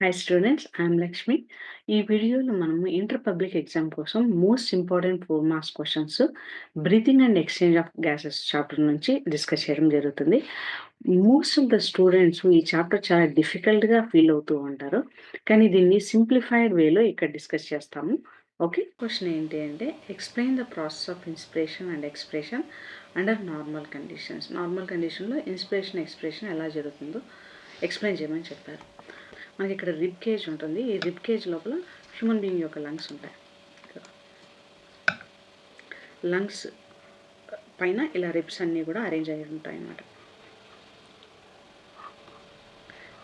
Hi students, I'm Lakshmi. ఈ వీడియోలో మనము ఇంటర్ పబ్లిక్ ఎగ్జామ్ కోసం most important 4 marks questions breathing and exchange of gases chapter నుంచి discuss చేయడం జరుగుతుంది. మోస్ట్ ఆఫ్ ద స్టూడెంట్స్ ఈ చాప్టర్ చాలా డిఫికల్ట్‌గా ఫీల్ అవుతూ ఉంటారు. కానీ దీన్ని సింప్లిఫైడ్ వేలో ఇక్కడ డిస్కస్ చేస్తాము. ఓకే. క్వశ్చన్ ఏంటి అంటే explain the process of inspiration and expression under normal conditions. Normal కండిషన్‌లో ఇన్స్పిరేషన్, ఎక్స్‌ప్రెషన్ ఎలా జరుగుతుందో ఎక్స్‌ప్లెయిన్ చేయమని చెప్పారు. మనకి ఇక్కడ రిబ్ కేజ్ ఉంటుంది. ఈ రిబ్ కేజ్ లోపల హ్యూమన్ బీయింగ్ యొక్క లంగ్స్ ఉంటాయి. లంగ్స్ పైన ఇలా రిబ్స్ అన్నీ కూడా అరేంజ్ అయ్యి ఉంటాయి అన్నమాట.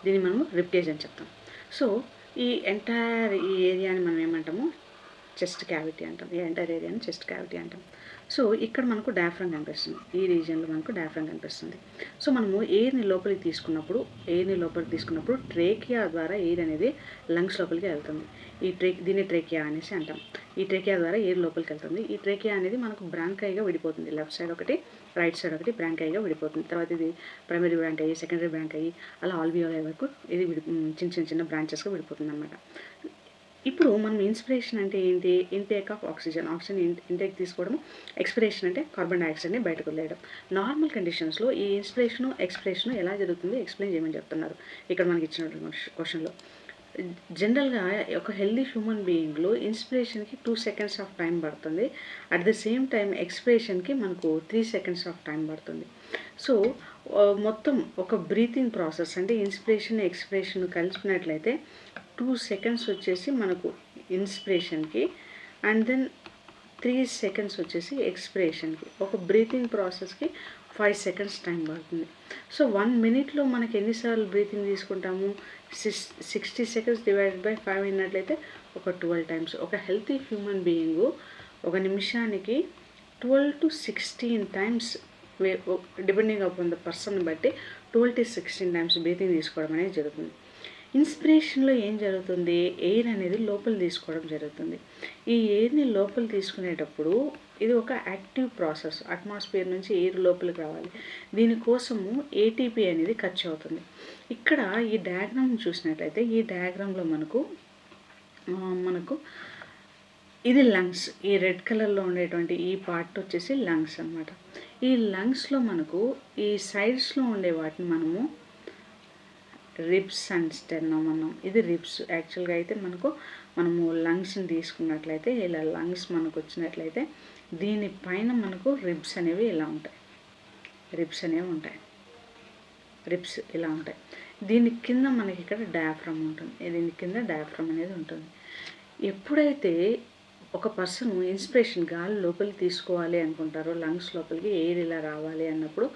దీన్ని మనము రిబ్ కేజ్ అని చెప్తాం. సో ఈ ఎంటైర్ ఈ ఏరియాని మనం ఏమంటాము, చెస్ట్ క్యావిటీ అంటాం. ఈ ఎంటైర్ ఏరియాని చెస్ట్ క్యావిటీ అంటాం. సో ఇక్కడ మనకు డయాఫ్రమ్ కనిపిస్తుంది. ఈ రీజియన్లో మనకు డయాఫ్రమ్ కనిపిస్తుంది. సో మనము ఎయిర్ని లోపలికి తీసుకున్నప్పుడు ట్రేకియా ద్వారా ఎయిర్ అనేది లంగ్స్ లోపలికి వెళ్తుంది. దీన్ని ట్రేకియా అనేసి అంటాం. ఈ ట్రేకియా ద్వారా ఎయిర్ లోపలికి వెళ్తుంది. ఈ ట్రేకియా అనేది మనకు బ్రాంకైగా విడిపోతుంది. లెఫ్ట్ సైడ్ ఒకటి, రైట్ సైడ్ ఒకటి బ్రాంకైగా విడిపోతుంది. తర్వాత ఇది ప్రైమరీ బ్రాంకై, సెకండరీ బ్రాంకై, అలా ఆల్వియోలై వరకు ఇది చిన్న బ్రాంచెస్గా విడిపోతుంది అనమాట. ఇప్పుడు మనం ఇన్స్పిరేషన్ అంటే ఏంటి? ఇంటేక్ ఆఫ్ ఆక్సిజన్ ఇంటేక్ తీసుకోవడం. ఎక్స్పిరేషన్ అంటే కార్బన్ డైఆక్సైడ్ని బయటకు వదిలేయడం. నార్మల్ కండిషన్స్లో ఈ ఇన్స్పిరేషను, ఎక్స్పిరేషను ఎలా జరుగుతుంది ఎక్స్ప్లెయిన్ చేయమని చెప్తున్నారు ఇక్కడ మనకి ఇచ్చిన క్వశ్చన్లో. జనరల్గా ఒక హెల్దీ హ్యూమన్ బీయింగ్లో ఇన్స్పిరేషన్కి 2 seconds ఆఫ్ టైం పడుతుంది. అట్ ద సేమ్ టైం ఎక్స్పిరేషన్కి మనకు 3 seconds ఆఫ్ టైం పడుతుంది. సో మొత్తం ఒక బ్రీతింగ్ ప్రాసెస్ అంటే ఇన్స్పిరేషన్, ఎక్స్పిరేషన్ కలిపినట్లయితే 2 seconds వచ్చేసి మనకు ఇన్స్పిరేషన్కి అండ్ దెన్ 3 seconds వచ్చేసి ఎక్స్పిరేషన్కి. ఒక బ్రీతింగ్ ప్రాసెస్కి 5 seconds టైం పడుతుంది. సో 1 minuteలో మనకి ఎన్నిసార్లు బ్రీతింగ్ తీసుకుంటాము? 60 seconds డివైడెడ్ బై 5 అయినట్లయితే ఒక 12 times. ఒక హెల్తీ హ్యూమన్ బీయింగు ఒక నిమిషానికి 12 to 16 times depending upon the person బట్టి 12 to 16 times బ్రీతింగ్ తీసుకోవడం అనేది జరుగుతుంది. ఇన్స్పిరేషన్లో ఏం జరుగుతుంది? ఎయిర్ అనేది లోపల తీసుకోవడం జరుగుతుంది. ఈ ఎయిర్ని లోపల తీసుకునేటప్పుడు ఇది ఒక యాక్టివ్ ప్రాసెస్. అట్మాస్ఫియర్ నుంచి ఎయిర్ లోపలికి రావాలి. దీనికోసము ఏటీపీ అనేది ఖర్చు అవుతుంది. ఇక్కడ ఈ డయాగ్రామ్ చూసినట్లయితే ఈ డయాగ్రామ్లో మనకు ఇది లంగ్స్. ఈ రెడ్ కలర్లో ఉండేటువంటి ఈ పార్ట్ వచ్చేసి లంగ్స్ అన్నమాట. ఈ లంగ్స్లో మనకు ఈ సైడ్స్లో ఉండే వాటిని రిబ్స్ అండ్ స్టెర్నమ్ అన్నాం. ఇది రిబ్స్. యాక్చువల్గా అయితే మనము లంగ్స్ని తీసుకున్నట్లయితే ఇలా లంగ్స్ మనకు వచ్చినట్లయితే దీనిపైన మనకు రిబ్స్ అనేవి ఇలా ఉంటాయి. రిబ్స్ ఇలా ఉంటాయి. దీని కింద మనకి ఇక్కడ డయాఫ్రమ్ ఉంటుంది. దీని కింద డయాఫ్రమ్ అనేది ఉంటుంది. ఎప్పుడైతే ఒక పర్సన్ ఇన్స్పిరేషన్ గాలి లోపలికి తీసుకోవాలి అనుకుంటారో, లంగ్స్ లోపలికి ఎయిర్ ఇలా రావాలి అన్నప్పుడు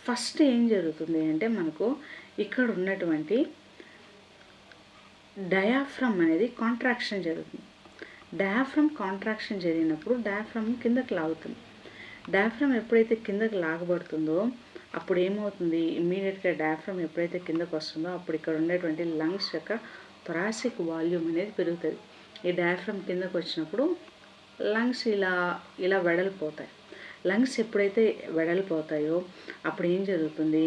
ఫస్ట్ ఏం జరుగుతుంది అంటే మనకు ఇక్కడ ఉన్నటువంటి డయాఫ్రమ్ అనేది కాంట్రాక్షన్ జరుగుతుంది. డయాఫ్రమ్ కాంట్రాక్షన్ జరిగినప్పుడు డయాఫ్రమ్ కిందకి లాగుతుంది. డయాఫ్రమ్ ఎప్పుడైతే కిందకి లాగబడుతుందో అప్పుడు ఏమవుతుంది? ఇమ్మీడియట్గా డయాఫ్రమ్ ఎప్పుడైతే కిందకు వస్తుందో అప్పుడు ఇక్కడ ఉండేటువంటి లంగ్స్ యొక్క థొరాసిక్ వాల్యూమ్ అనేది పెరుగుతుంది. ఈ డయాఫ్రమ్ కిందకు వచ్చినప్పుడు లంగ్స్ ఇలా వెడల్పోతాయి. లంగ్స్ ఎప్పుడైతే వెడల్పోతాయో అప్పుడు ఏం జరుగుతుంది?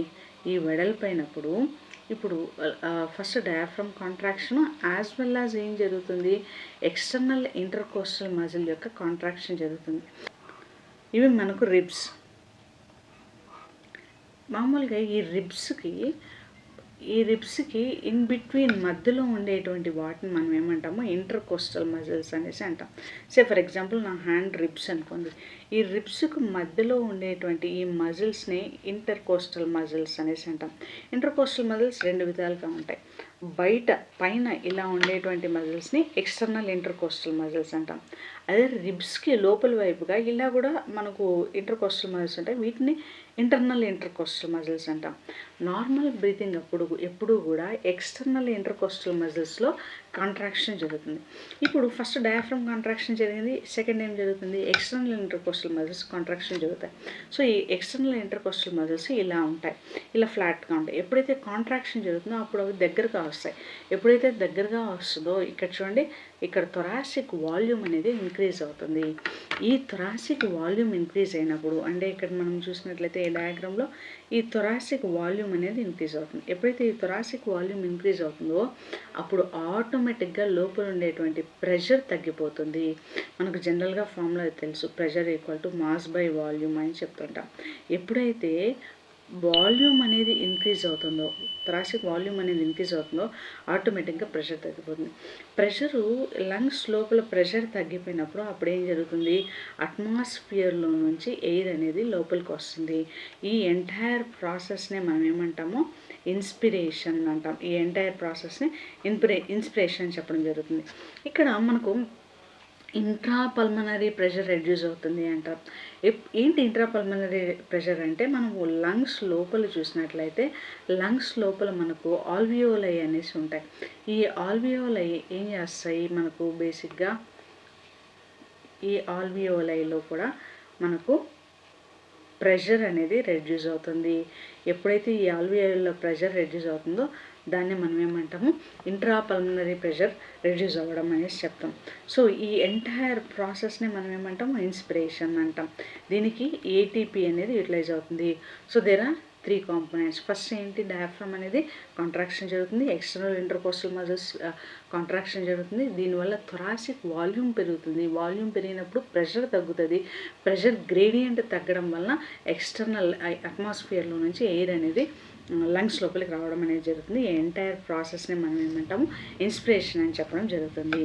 ఈ వెడల్పోయినప్పుడు ఇప్పుడు first diaphragm contraction as well as ఏం జరుగుతుంది? ఎక్స్టర్నల్ ఇంటర్కోస్టల్ మజిల్ యొక్క కాంట్రాక్షన్ జరుగుతుంది. ఇవి మనకు రిబ్స్. మామూలుగా ఈ రిబ్స్కి ఇన్ బిట్వీన్ మధ్యలో ఉండేటువంటి వాటిని మనం ఏమంటాము? ఇంటర్కోస్టల్ మజిల్స్ అనేసి అంటాం. ఫర్ ఎగ్జాంపుల్ నా హ్యాండ్ రిబ్స్ అనుకోండి. ఈ రిబ్స్కు మధ్యలో ఉండేటువంటి ఈ మజిల్స్ని ఇంటర్కోస్టల్ మజిల్స్ అనేసి అంటాం. ఇంటర్కోస్టల్ మజిల్స్ 2 విధాలుగా ఉంటాయి. పైన ఇలా ఉండేటువంటి మజిల్స్ని ఎక్స్టర్నల్ ఇంటర్కోస్టల్ మజిల్స్ అంటాం. అదే రిబ్స్కి లోపల వైపుగా ఇలా కూడా మనకు ఇంటర్కోస్టల్ మజిల్స్ ఉంటాయి. వీటిని ఇంటర్నల్ ఇంటర్కోస్టల్ మజిల్స్ అంటాం. నార్మల్ బ్రీతింగ్ ఎప్పుడు కూడా ఎక్స్టర్నల్ ఇంటర్కోస్టల్ మజిల్స్లో కాంట్రాక్షన్ జరుగుతుంది. ఇప్పుడు ఫస్ట్ డయాఫ్రమ్ కాంట్రాక్షన్ జరిగింది. సెకండ్ ఏం జరుగుతుంది? ఎక్స్టర్నల్ ఇంటర్కోస్టల్ మజిల్స్ కాంట్రాక్షన్ జరుగుతాయి. సో ఈ ఎక్స్టర్నల్ ఇంటర్కోస్టల్ మజిల్స్ ఇలా ఉంటాయి, ఇలా ఫ్లాట్గా ఉంటాయి. ఎప్పుడైతే కాంట్రాక్షన్ జరుగుతుందో అప్పుడు అవి దగ్గరకు వస్తాయి. ఎప్పుడైతే దగ్గరగా వస్తుందో ఇక్కడ చూడండి, ఇక్కడ థొరాసిక్ వాల్యూమ్ అనేది ఇంక్రీజ్ అవుతుంది. ఈ థొరాసిక్ వాల్యూమ్ ఇంక్రీజ్ అయినప్పుడు అంటే ఇక్కడ మనం చూసినట్లయితే ఈ డయాగ్రామ్లో ఈ థొరాసిక్ వాల్యూమ్ అనేది ఇంక్రీజ్ అవుతుంది. ఎప్పుడైతే ఈ థొరాసిక్ వాల్యూమ్ ఇంక్రీజ్ అవుతుందో అప్పుడు ఆటోమేటిక్గా లోపల ఉండేటువంటి ప్రెషర్ తగ్గిపోతుంది. మనకు జనరల్గా ఫార్ములా తెలుసు, pressure equal to mass by volume అని చెప్తుంటాం. ఎప్పుడైతే వాల్యూమ్ అనేది ఇంక్రీజ్ అవుతుందో, థొరాసిక్ వాల్యూమ్ అనేది ఇంక్రీజ్ అవుతుందో ఆటోమేటిక్గా ప్రెషర్ తగ్గిపోతుంది. ప్రెషరు లంగ్స్ లోపల ప్రెషర్ తగ్గిపోయినప్పుడు అప్పుడు ఏం జరుగుతుంది, అట్మాస్ఫియర్లో నుంచి ఎయిర్ అనేది లోపలికి వస్తుంది. ఈ ఎంటైర్ ప్రాసెస్నే మనం ఏమంటామో ఇన్స్పిరేషన్ అంటాం. ఈ ఎంటైర్ ప్రాసెస్ని ఇన్స్పిరేషన్ చెప్పడం జరుగుతుంది. ఇక్కడ మనకు ఇంట్రాపల్మనరీ ప్రెషర్ రెడ్యూస్ అవుతుంది అంటారు. ఏంటి ఇంట్రాపల్మనరీ ప్రెషర్ అంటే మనము లంగ్స్ లోపల చూసినట్లయితే లంగ్స్ లోపల మనకు ఆల్వియోలై అనేసి ఉంటాయి. ఈ ఆల్వియోలై ఏం చేస్తాయి, మనకు బేసిక్గా ఈ ఆల్వియోలైలో కూడా మనకు ప్రెషర్ అనేది రెడ్యూస్ అవుతుంది. ఎప్పుడైతే ఈ ఆల్వియోలైలో ప్రెషర్ రెడ్యూస్ అవుతుందో దాన్ని మనం ఏమంటాము, ఇంట్రాపల్మనరీ ప్రెషర్ రెడ్యూస్ అవ్వడం అనేసి చెప్తాం. సో ఈ ఎంటైర్ ప్రాసెస్ని మనం ఏమంటాము, ఇన్స్పిరేషన్ అంటాం. దీనికి ఏటీపీ అనేది యూటిలైజ్ అవుతుంది. So there are 3 components. First ఏంటి, డయాఫ్రమ్ అనేది కాంట్రాక్షన్ జరుగుతుంది, ఎక్స్టర్నల్ ఇంటర్కోస్టల్ మజిల్స్ కాంట్రాక్షన్ జరుగుతుంది. దీనివల్ల థొరాసిక్ వాల్యూమ్ పెరుగుతుంది. వాల్యూమ్ పెరిగినప్పుడు ప్రెషర్ తగ్గుతుంది. ప్రెషర్ గ్రేడియంట్ తగ్గడం వల్ల ఎక్స్టర్నల్ అట్మాస్ఫియర్లో నుంచి ఎయిర్ అనేది లంగ్స్ లోపలికి రావడం అనేది జరుగుతుంది. ఈ ఎంటైర్ ప్రాసెస్ని మనం ఏమంటాము, ఇన్స్పిరేషన్ అని చెప్పడం జరుగుతుంది.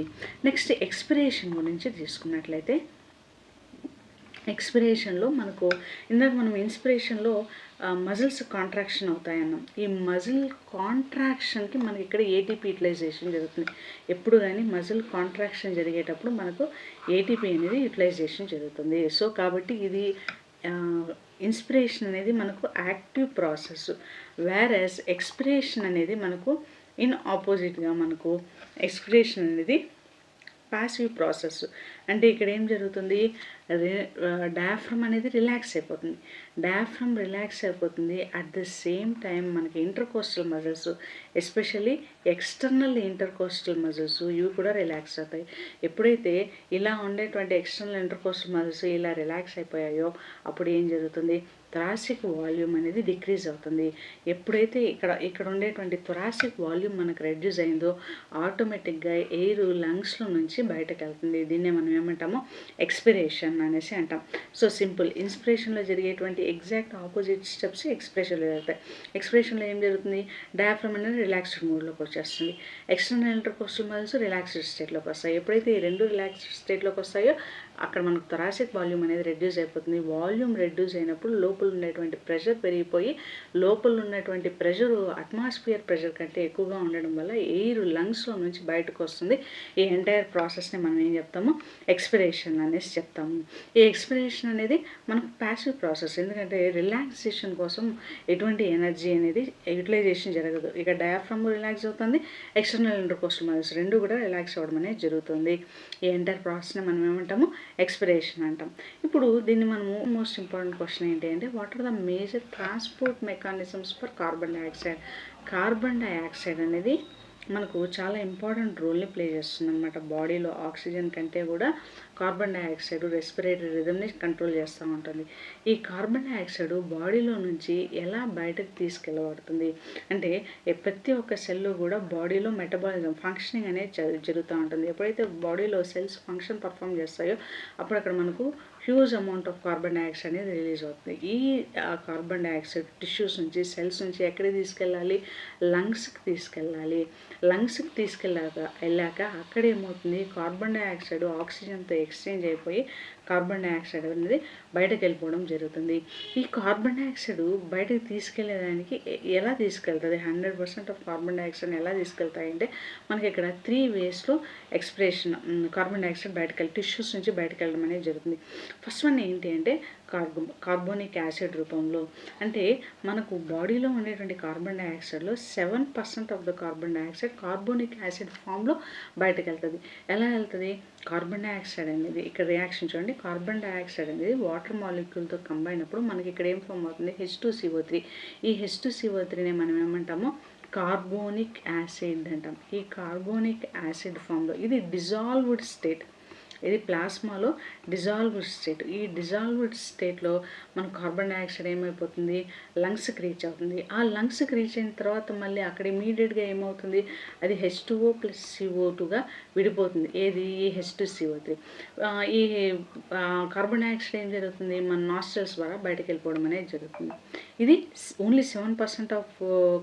నెక్స్ట్ ఎక్స్పిరేషన్ గురించి తీసుకున్నట్లయితే, ఎక్స్పిరేషన్లో మనకు ఇందాక మనం ఇన్స్పిరేషన్లో మజిల్స్ కాంట్రాక్షన్ అవుతాయన్నాం. ఈ మజిల్ కాంట్రాక్షన్కి మనకి ఇక్కడ ఏటీపీ యూటిలైజేషన్ జరుగుతుంది. ఎప్పుడు కానీ మజిల్ కాంట్రాక్షన్ జరిగేటప్పుడు మనకు ఏటీపీ అనేది యూటిలైజేషన్ జరుగుతుంది. సో కాబట్టి ఇది ఇన్స్పిరేషన్ అనేది మనకు యాక్టివ్ ప్రాసెస్, వేరస్ ఎక్స్పిరేషన్ అనేది మనకు ఇన్ ఆపోజిట్గా మనకు ఎక్స్పిరేషన్ అనేది ప్యాసివ్ ప్రాసెస్. అంటే ఇక్కడ ఏం జరుగుతుంది, డయాఫ్రమ్ అనేది రిలాక్స్ అయిపోతుంది. డయాఫ్రమ్ రిలాక్స్ అయిపోతుంది. అట్ ద సేమ్ టైం మనకి intercostal muscles, especially external intercostal muscles ఇవి కూడా రిలాక్స్ అవుతాయి. ఎప్పుడైతే ఇలా ఉండేటువంటి ఎక్స్టర్నల్ ఇంటర్కోస్టల్ మజిల్స్ ఇలా రిలాక్స్ అయిపోయాయో అప్పుడు ఏం జరుగుతుంది, థొరాసిక్ వాల్యూమ్ అనేది డిక్రీజ్ అవుతుంది. ఎప్పుడైతే ఇక్కడ ఉండేటువంటి థొరాసిక్ వాల్యూమ్ మనకు రెడ్యూస్ అయిందో ఆటోమేటిక్గా ఎయిర్ లంగ్స్లో నుంచి బయటకు వెళ్తుంది. దీన్నే మనం ఏమంటామో ఎక్స్పిరేషన్ అనేసి అంటాం. సో సింపుల్, ఇన్స్పిరేషన్లో జరిగేటువంటి ఎగ్జాక్ట్ ఆపోజిట్ స్టెప్స్ ఎక్స్ప్రెషన్లో జరుగుతాయి. ఎక్స్ప్రెషన్లో ఏం జరుగుతుంది, డయాఫ్రమ్ అనేది రిలాక్స్డ్ మోడ్లోకి వచ్చేస్తుంది. ఎక్స్టర్నల్ ఇంటర్కోస్టల్ మజిల్స్ రిలాక్స్డ్ స్టేట్లోకి వస్తాయి. ఎప్పుడైతే ఈ రెండు రిలాక్స్డ్ స్టేట్లోకి వస్తాయో అక్కడ మనకు థొరాసిక్ వాల్యూమ్ అనేది రెడ్యూస్ అయిపోతుంది. వాల్యూమ్ రెడ్యూస్ అయినప్పుడు లోపల ఉండేటువంటి ప్రెషర్ పెరిగిపోయి లోపల ఉన్నటువంటి ప్రెషరు అట్మాస్ఫియర్ ప్రెషర్ కంటే ఎక్కువగా ఉండడం వల్ల ఎయిర్ లంగ్స్లో నుంచి బయటకు వస్తుంది. ఈ ఎంటైర్ ప్రాసెస్ని మనం ఏం చెప్తాము, ఎక్స్పిరేషన్ అనేసి చెప్తాము. ఈ ఎక్స్పిరేషన్ అనేది మనకు ప్యాసివ్ ప్రాసెస్, ఎందుకంటే రిలాక్సేషన్ కోసం ఎటువంటి ఎనర్జీ అనేది యూటిలైజేషన్ జరగదు. ఇక డయాఫ్రమ్ రిలాక్స్ అవుతుంది, ఎక్స్టర్నల్ ఇంటర్కోస్టల్ మజిల్స్ రెండు కూడా రిలాక్స్ అవ్వడం అనేది జరుగుతుంది. ఈ ఎంటైర్ ప్రాసెస్ని మనం ఏమంటాము, ఎక్స్పిరేషన్ అంటాం. ఇప్పుడు దీన్ని మనము మోస్ట్ ఇంపార్టెంట్ క్వశ్చన్ ఏంటి అంటే, what are the major transport mechanisms for carbon dioxide. Carbon dioxide అనేది మనకు చాలా ఇంపార్టెంట్ రోల్ని ప్లే చేస్తుంది అనమాట. బాడీలో ఆక్సిజన్ కంటే కూడా కార్బన్ డైఆక్సైడ్ రెస్పిరేటరీ రిథమ్ని కంట్రోల్ చేస్తూ ఉంటుంది. ఈ కార్బన్ డైఆక్సైడ్ బాడీలో నుంచి ఎలా బయటకు తీసుకెళ్ళబడుతుంది అంటే, ప్రతి ఒక్క సెల్లో కూడా బాడీలో మెటబాలిజం ఫంక్షనింగ్ అనేది జరుగుతూ ఉంటుంది. ఎప్పుడైతే బాడీలో సెల్స్ ఫంక్షన్ పర్ఫామ్ చేస్తాయో అప్పుడు అక్కడ మనకు huge amount of carbon dioxide అనేది రిలీజ్ అవుతుంది. ఈ కార్బన్ డైఆక్సైడ్ టిష్యూస్ నుంచి, సెల్స్ నుంచి ఎక్కడికి తీసుకెళ్ళాలి, లంగ్స్కి తీసుకెళ్ళాలి. లంగ్స్కి వెళ్ళాక అక్కడ ఏమవుతుంది, కార్బన్ డైఆక్సైడ్ ఆక్సిజన్తో ఎక్స్చేంజ్ అయిపోయి కార్బన్ డైఆక్సైడ్ అనేది బయటకు వెళ్ళిపోవడం జరుగుతుంది. ఈ కార్బన్ డైఆక్సైడ్ బయటకు తీసుకెళ్ళేదానికి ఎలా తీసుకెళ్తుంది, 100% ఆఫ్ కార్బన్ డైఆక్సైడ్ని ఎలా తీసుకెళ్తాయంటే మనకి ఇక్కడ 3 వేస్లో ఎక్స్పిరేషన్ కార్బన్ డైఆక్సైడ్ బయటకు టిష్యూస్ నుంచి బయటకు వెళ్ళడం అనేది జరుగుతుంది. ఫస్ట్ వన్ ఏంటి అంటే కార్బోనిక్ యాసిడ్ రూపంలో. అంటే మనకు బాడీలో ఉండేటువంటి కార్బన్ డైఆక్సైడ్లో 7% of the carbon dioxide carbonic acid ఫామ్లో బయటకు వెళ్తుంది. ఎలా వెళ్తుంది, కార్బన్ డైఆక్సైడ్ అనేది ఇక్కడ రియాక్షన్ చూడండి, కార్బన్ డైఆక్సైడ్ అనేది వాటర్ మాలిక్యూల్తో కంబైన్ అప్పుడు మనకి ఇక్కడ ఏం ఫామ్ అవుతుంది, H2CO3. ఈ H2CO3నే మనం ఏమంటామో కార్బోనిక్ యాసిడ్ అంటాం. ఈ కార్బోనిక్ యాసిడ్ ఫామ్లో ఇది డిజాల్వ్డ్ స్టేట్, ఇది ప్లాస్మాలో డిజాల్వ్డ్ స్టేట్. ఈ డిజాల్వ్డ్ స్టేట్లో మన కార్బన్ డైఆక్సైడ్ ఏమైపోతుంది, లంగ్స్కి రీచ్ అవుతుంది. ఆ లంగ్స్కి రీచ్ అయిన తర్వాత మళ్ళీ అక్కడ ఇమీడియట్గా ఏమవుతుంది, అది H2O + CO2గా విడిపోతుంది. ఏది, ఈ H2CO3. ఈ కార్బన్ డైఆక్సైడ్ ఏం జరుగుతుంది, మన నాస్ట్రల్స్ ద్వారా బయటకు వెళ్ళిపోవడం అనేది జరుగుతుంది. ఇది ఓన్లీ 7% ఆఫ్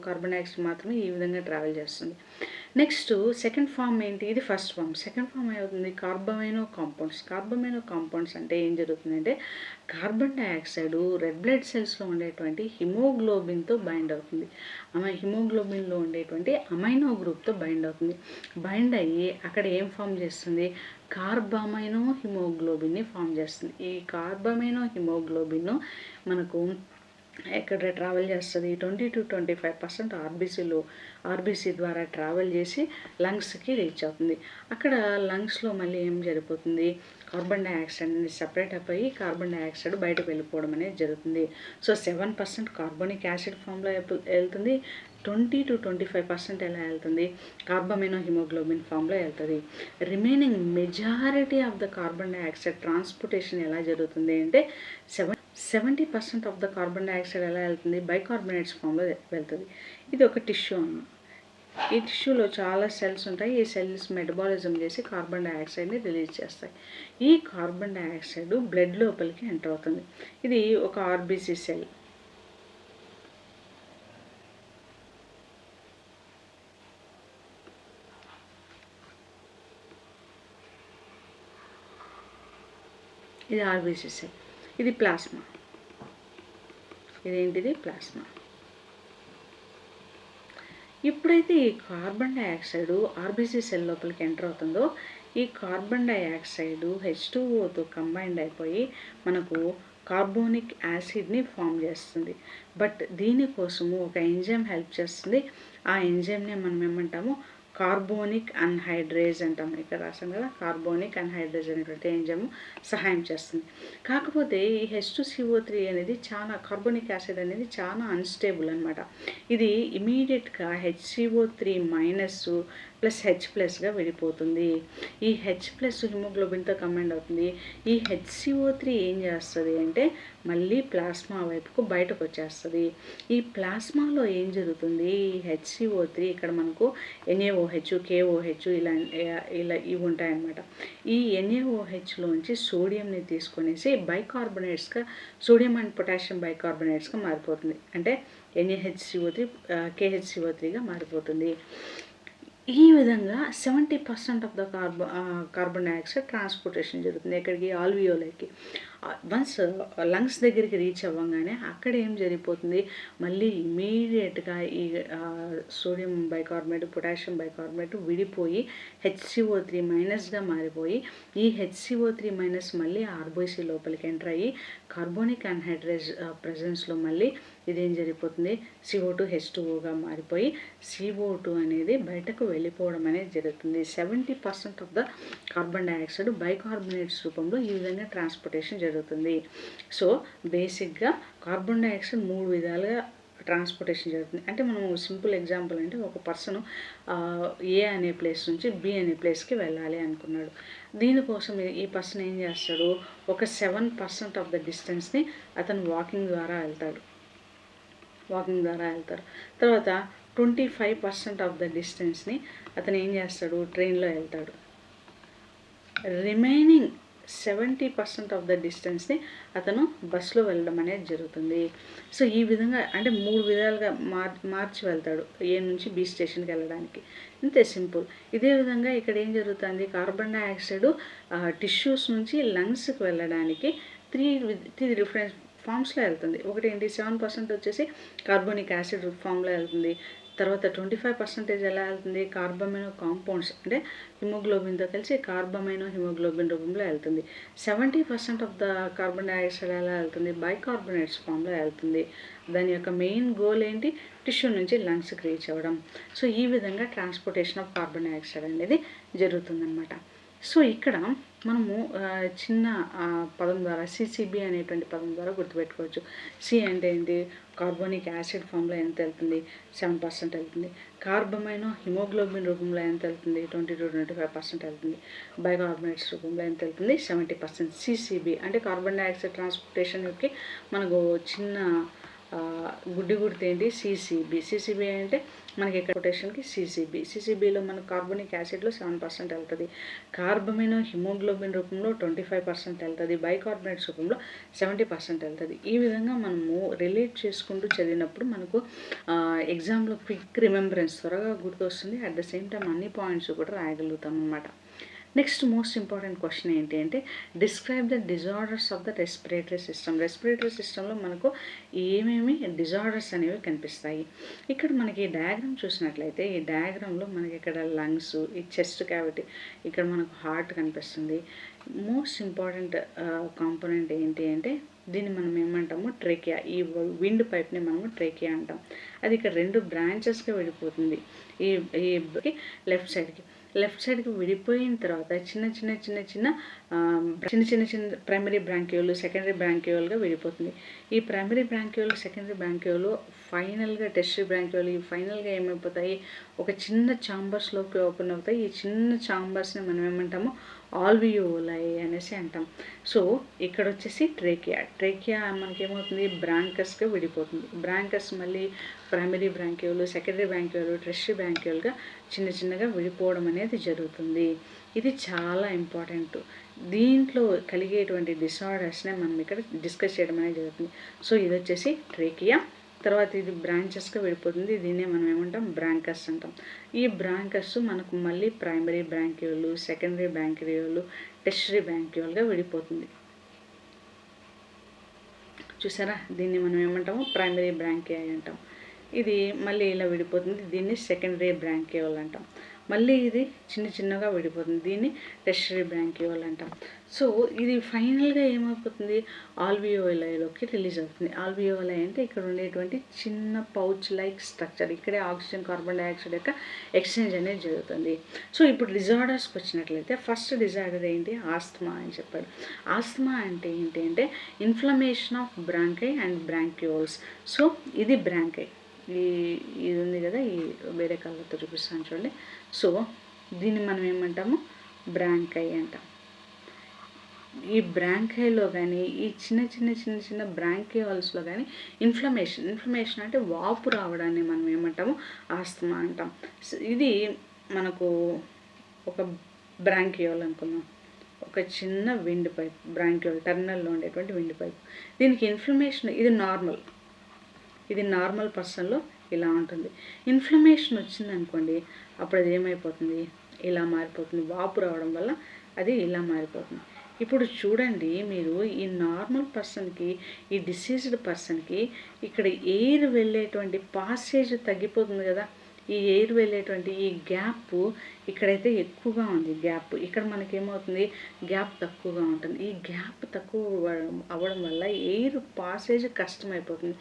కార్బన్ డైఆక్సైడ్ మాత్రమే ఈ విధంగా ట్రావెల్ చేస్తుంది. నెక్స్ట్ సెకండ్ ఫామ్ ఏంటి, ఇది ఫస్ట్ ఫామ్. సెకండ్ ఫామ్ ఏమవుతుంది, కార్బమైనో కాంపౌండ్స్. కార్బమైనో కాంపౌండ్స్ అంటే ఏం జరుగుతుందంటే కార్బన్ డైఆక్సైడ్ రెడ్ బ్లడ్ సెల్స్లో ఉండేటువంటి హిమోగ్లోబిన్తో బైండ్ అవుతుంది. హిమోగ్లోబిన్లో ఉండేటువంటి అమైనో గ్రూప్తో బైండ్ అవుతుంది. బైండ్ అయ్యి అక్కడ ఏం ఫామ్ చేస్తుంది, కార్బమైనో హిమోగ్లోబిన్ని ఫామ్ చేస్తుంది. ఈ కార్బమైనో హిమోగ్లోబిన్ మనకు ఎక్కడ ట్రావెల్ చేస్తుంది, 20 to 25% ఆర్బీసీ ద్వారా ట్రావెల్ చేసి లంగ్స్కి రీచ్ అవుతుంది. అక్కడ లంగ్స్లో మళ్ళీ ఏం జరిగిపోతుంది, కార్బన్ డైఆక్సైడ్ అనేది సపరేట్ అయిపోయి కార్బన్ డైఆక్సైడ్ బయటకు వెళ్ళిపోవడం అనేది జరుగుతుంది. సో 7% కార్బోనిక్ యాసిడ్ ఫామ్లో వెళ్తుంది, 20 to 25% ఎలా వెళ్తుంది, కార్బమైనో హిమోగ్లోబిన్ ఫామ్లో వెళ్తుంది. Remaining majority of the carbon dioxide transportation ఎలా జరుగుతుంది అంటే 70% ఆఫ్ ద కార్బన్ డైఆక్సైడ్ ఎలా వెళ్తుంది, బైకార్బోనేట్స్ ఫామ్లో వెళ్తుంది. ఇది ఒక టిష్యూ అన్న. ఈ టిష్యూలో చాలా సెల్స్ ఉంటాయి. ఈ సెల్స్ మెటబాలిజం చేసి కార్బన్ డైఆక్సైడ్ని రిలీజ్ చేస్తాయి. ఈ కార్బన్ డైఆక్సైడ్ బ్లడ్ లోపలికి ఎంటర్ అవుతుంది. ఇది ఒక ఆర్బీసీ సెల్. ఇది ఆర్బీసీ సెల్, ఇది ప్లాస్మా. ఇదేంటిది, ప్లాస్మా. ఎప్పుడైతే ఈ కార్బన్ డైఆక్సైడ్ ఆర్బీసీ సెల్ లోపలికి ఎంటర్ అవుతుందో ఈ కార్బన్ డైఆక్సైడ్ H2Oతో కంబైండ్ అయిపోయి మనకు కార్బోనిక్ యాసిడ్ని ఫామ్ చేస్తుంది. బట్ దీనికోసము ఒక ఎంజైమ్ హెల్ప్ చేస్తుంది. ఆ ఎంజైమ్ని మనం ఏమంటాము, కార్బోనిక్ అన్హైడ్రేజ్ అంటాం. ఇక్కడ రాసాం కదా, కార్బోనిక్ అన్హైడ్రేజ్ అనేటువంటి ఎంజైమ్ సహాయం చేస్తుంది. కాకపోతే ఈ H2CO3 అనేది చాలా, కార్బోనిక్ యాసిడ్ అనేది చాలా అన్స్టేబుల్ అనమాట. ఇది ఇమీడియట్గా HCO3- + H+గా విడిపోతుంది. ఈ H+ హిమోగ్లోబిన్తో కంబైండ్ అవుతుంది. ఈ HCO3 ఏం చేస్తుంది అంటే మళ్ళీ ప్లాస్మా వైపుకు బయటకు వచ్చేస్తుంది. ఈ ప్లాస్మాలో ఏం జరుగుతుంది, ఈ HCO3 ఇక్కడ మనకు NaOH, KOH ఇలా ఇవి ఉంటాయన్నమాట. ఈ NaOHలోంచి సోడియంని తీసుకొనేసి బైకార్బోనేట్స్గా, సోడియం అండ్ పొటాషియం బైకార్బోనేట్స్గా మారిపోతుంది. అంటే NaHCO3 KHCO3గా మారిపోతుంది. ఈ విధంగా 70% of the carbon dioxide transportation జరుగుతుంది. ఎక్కడికి, ఆల్వియోలకి. వన్స్ లంగ్స్ దగ్గరికి రీచ్ అవ్వగానే అక్కడ ఏం జరిగిపోతుంది, మళ్ళీ ఇమీడియట్గా ఈ సోడియం బైకార్బోనేట్, పొటాషియం బైకార్బోనేట్ విడిపోయి HCO3- మారిపోయి ఈ HCO3- మళ్ళీ ఆర్బీసీ లోపలికి ఎంటర్ అయ్యి కార్బోనిక్ అన్హైడ్రేజ్ ప్రెజెన్స్లో మళ్ళీ ఇదేం జరిగిపోతుంది, CO2 H2Oగా మారిపోయి CO2 అనేది బయటకు వెళ్ళిపోవడం అనేది జరుగుతుంది. 70% of the carbon dioxide bicarbonates రూపంలో ఈ విధంగా ట్రాన్స్పోర్టేషన్ జరుగుతుంది. సో బేసిక్గా కార్బన్ డైఆక్సైడ్ 3 విధాలుగా ట్రాన్స్పోర్టేషన్ జరుగుతుంది. అంటే మనం సింపుల్ ఎగ్జాంపుల్ అంటే ఒక పర్సన్ ఏ అనే ప్లేస్ నుంచి బి అనే ప్లేస్కి వెళ్ళాలి అనుకున్నాడు. దీనికోసం ఈ పర్సన్ ఏం చేస్తాడు, ఒక 7% ఆఫ్ ద డిస్టెన్స్ని అతను వాకింగ్ ద్వారా వెళ్తాడు. తర్వాత 25% ఆఫ్ ద డిస్టెన్స్ని అతను ఏం చేస్తాడు, ట్రైన్లో వెళ్తాడు. రిమైనింగ్ 70% ఆఫ్ ద డిస్టెన్స్ని అతను బస్సులో వెళ్ళడం అనేది జరుగుతుంది. సో ఈ విధంగా అంటే 3 విధాలుగా మార్చి వెళ్తాడు ఏ నుంచి బి స్టేషన్కి వెళ్ళడానికి. ఇంతే సింపుల్. ఇదే విధంగా ఇక్కడ ఏం జరుగుతుంది, కార్బన్ డైఆక్సైడ్ టిష్యూస్ నుంచి లంగ్స్కి వెళ్ళడానికి 3 డిఫరెంట్ ఫామ్స్లో వెళ్తుంది. ఒకటి ఏంటి, 7% వచ్చేసి కార్బోనిక్ యాసిడ్ ఫామ్లో వెళ్తుంది. తర్వాత 25% ఎలా వెళ్తుంది, కార్బమైనో కాంపౌండ్స్ అంటే హిమోగ్లోబిన్తో కలిసి కార్బమైనో హిమోగ్లోబిన్ రూపంలో వెళ్తుంది. 70% ఆఫ్ ద కార్బన్ డైఆక్సైడ్ ఎలా వెళ్తుంది, బైకార్బోనేట్స్ ఫామ్లో వెళ్తుంది. దాని యొక్క మెయిన్ గోల్ ఏంటి, టిష్యూ నుంచి లంగ్స్కి రీచ్ అవ్వడం. సో ఈ విధంగా ట్రాన్స్పోర్టేషన్ ఆఫ్ కార్బన్ డైఆక్సైడ్ అనేది జరుగుతుందన్నమాట. సో ఇక్కడ మనము చిన్న పదం ద్వారా CCB అనేటువంటి పదం ద్వారా గుర్తుపెట్టుకోవచ్చు. సి అంటే ఏంటి, కార్బోనిక్ యాసిడ్ ఫామ్లో ఎంత వెళ్తుంది, 7% వెళ్తుంది. కార్బమైనో హిమోగ్లోబిన్ రూపంలో ఎంత వెళ్తుంది, 20-25% వెళ్తుంది. బైకార్బోనేట్స్ రూపంలో ఎంత వెళ్తుంది, 70%. సిసిబి అంటే కార్బన్ డైఆక్సైడ్ ట్రాన్స్పోర్టేషన్కి మనకు చిన్న గుడ్డి గుర్తు ఏంటి, సిసిబి. సిసిబి అంటే మనకి ఇక్కడ పొటేషన్కి సిసిబిలో మనకు కార్బోనిక్ యాసిడ్లో 7% వెళ్తుంది. కార్బమైనో హిమోగ్లోబిన్ రూపంలో 25% వెళ్తుంది. బైకార్బోనేట్స్ రూపంలో 70% వెళ్తుంది. ఈ విధంగా మనము రిలేట్ చేసుకుంటూ చదివినప్పుడు మనకు ఎగ్జామ్లో క్విక్ రిమెంబరెన్స్ త్వరగా గుర్తొస్తుంది. అట్ ద సేమ్ టైం అన్ని పాయింట్స్ కూడా రాయగలుగుతాం అన్నమాట. నెక్స్ట్ మోస్ట్ ఇంపార్టెంట్ క్వశ్చన్ ఏంటి అంటే describe the disorders of the respiratory system. Respiratory సిస్టంలో మనకు ఏమేమి డిజార్డర్స్ అనేవి కనిపిస్తాయి. ఇక్కడ మనకి డయాగ్రామ్ చూసినట్లయితే ఈ డయాగ్రామ్లో మనకి ఇక్కడ లంగ్స్, ఈ చెస్ట్ క్యావిటీ, ఇక్కడ మనకు హార్ట్ కనిపిస్తుంది. మోస్ట్ ఇంపార్టెంట్ కాంపోనెంట్ ఏంటి అంటే దీన్ని మనం ఏమంటాము, ట్రేకియా. ఈ విండ్ పైప్ని మనము ట్రేకియా అంటాం. అది ఇక్కడ 2 బ్రాంచెస్గా విడిపోతుంది. ఈ లెఫ్ట్ సైడ్కి విడిపోయిన తర్వాత చిన్న ప్రైమరీ బ్రాంక్యూల్, సెకండరీ బ్రాంక్యూల్గా విడిపోతుంది. ఈ ప్రైమరీ బ్రాంక్యూల్, సెకండరీ బ్రాంక్యూల్ ఫైనల్గా టెర్షియరీ బ్రాంక్యూల్ ఫైనల్గా ఏమైపోతాయి, ఒక చిన్న ఛాంబర్స్లోకి ఓపెన్ అవుతాయి. ఈ చిన్న ఛాంబర్స్ని మనం ఏమంటాము, ఆల్వియోలై అనేసి అంటాం. సో ఇక్కడ వచ్చేసి ట్రేకియా మనకేమవుతుంది, బ్రాంకస్గా విడిపోతుంది. బ్రాంకస్ మళ్ళీ primary bronchiole, secondary bronchiole, tertiary బ్రాంక్యూల్గా చిన్నగా విడిపోవడం అనేది జరుగుతుంది. ఇది చాలా ఇంపార్టెంట్. దీంట్లో కలిగేటువంటి డిసార్డర్స్నే మనం ఇక్కడ డిస్కస్ చేయడం అనేది జరుగుతుంది. సో ఇది వచ్చేసి ట్రేకియా. తర్వాత ఇది బ్రాంచెస్గా విడిపోతుంది. దీన్నే మనం ఏమంటాం, బ్రాంకస్ అంటాం. ఈ బ్రాంకస్ మనకు మళ్ళీ primary bronchiole, secondary bronchiole, tertiary బ్రాంక్యూల్గా విడిపోతుంది. చూసారా, దీన్ని మనం ఏమంటాము, ప్రైమరీ బ్రాంకియా అంటాం. ఇది మళ్ళీ ఇలా విడిపోతుంది. దీన్ని సెకండరీ బ్రాంక్యూల్ అంటాం. మళ్ళీ ఇది చిన్నగా విడిపోతుంది. దీన్ని టెర్షియరీ బ్రాంక్యూల్ అంటాం. సో ఇది ఫైనల్గా ఏమైపోతుంది, ఆల్వియోలైలోకి రిలీజ్ అవుతుంది. ఆల్వియోలై అంటే ఇక్కడ ఉండేటువంటి చిన్న పౌచ్ లైక్ స్ట్రక్చర్. ఇక్కడే ఆక్సిజన్, కార్బన్ డైఆక్సైడ్ యొక్క ఎక్స్చేంజ్ అనేది జరుగుతుంది. సో ఇప్పుడు డిజార్డర్స్కి వచ్చినట్లయితే ఫస్ట్ డిజార్డర్ ఏంటి, ఆస్తమా అని చెప్పాడు. ఆస్తమా అంటే ఏంటి అంటే inflammation of bronchi and బ్రాంక్యూల్స్. So ఇది బ్రాంకై, ఇది ఉంది కదా, ఈ వేరే కళ్ళతో చూపిస్తాను చూడండి. సో దీన్ని మనం ఏమంటాము, బ్రాంకై అంటాం. ఈ బ్రాంకైలో కానీ ఈ చిన్న బ్రాంకియోల్స్లో కానీ ఇన్ఫ్లమేషన్ అంటే వాపు రావడాన్ని మనం ఏమంటాము, ఆస్తమా అంటాం. ఇది మనకు ఒక బ్రాంకియోల్ అనుకుందాం, ఒక చిన్న విండ్ పైప్, బ్రాంకియోల్ టర్మినల్లో ఉండేటువంటి విండ్ పైప్. దీనికి ఇన్ఫ్లమేషన్, ఇది నార్మల్ పర్సన్లో ఇలా ఉంటుంది. ఇన్ఫ్లమేషన్ వచ్చిందనుకోండి, అప్పుడు అది ఏమైపోతుంది, ఇలా మారిపోతుంది. వాపు రావడం వల్ల అది ఇలా మారిపోతుంది. ఇప్పుడు చూడండి మీరు, ఈ నార్మల్ పర్సన్కి, ఈ డిసీజ్డ్ పర్సన్కి ఇక్కడ ఎయిర్ వెళ్ళేటువంటి పాసేజ్ తగ్గిపోతుంది కదా. ఈ ఎయిర్ వెళ్ళేటువంటి ఈ గ్యాప్ ఇక్కడైతే ఎక్కువగా ఉంది. గ్యాప్ ఇక్కడ మనకేమవుతుంది, గ్యాప్ తక్కువగా ఉంటుంది. ఈ గ్యాప్ తక్కువ అవ్వడం వల్ల ఎయిర్ పాసేజ్ కష్టమైపోతుంది.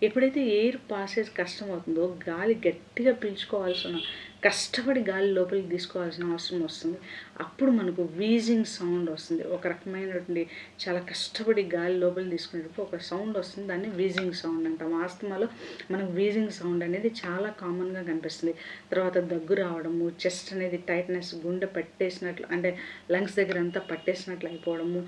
ఎప్పుడైతే ఎయిర్ పాసేజ్ కష్టం అవుతుందో గాలి గట్టిగా పీల్చుకోవాల్సిన, కష్టపడి గాలి లోపలికి తీసుకోవాల్సిన అవసరం వస్తుంది. అప్పుడు మనకు వీజింగ్ సౌండ్ వస్తుంది. ఒక రకమైనటువంటి చాలా కష్టపడి గాలి లోపలికి తీసుకునేటప్పుడు ఒక సౌండ్ వస్తుంది. దాన్ని వీజింగ్ సౌండ్ అంటాం. ఆస్తమాలో మనకు వీజింగ్ సౌండ్ అనేది చాలా కామన్గా కనిపిస్తుంది. తర్వాత దగ్గు రావడము, చెస్ట్ అనేది టైట్నెస్, గుండె పట్టేసినట్లు అంటే లంగ్స్ దగ్గర అంతా పట్టేసినట్లు అయిపోవడము,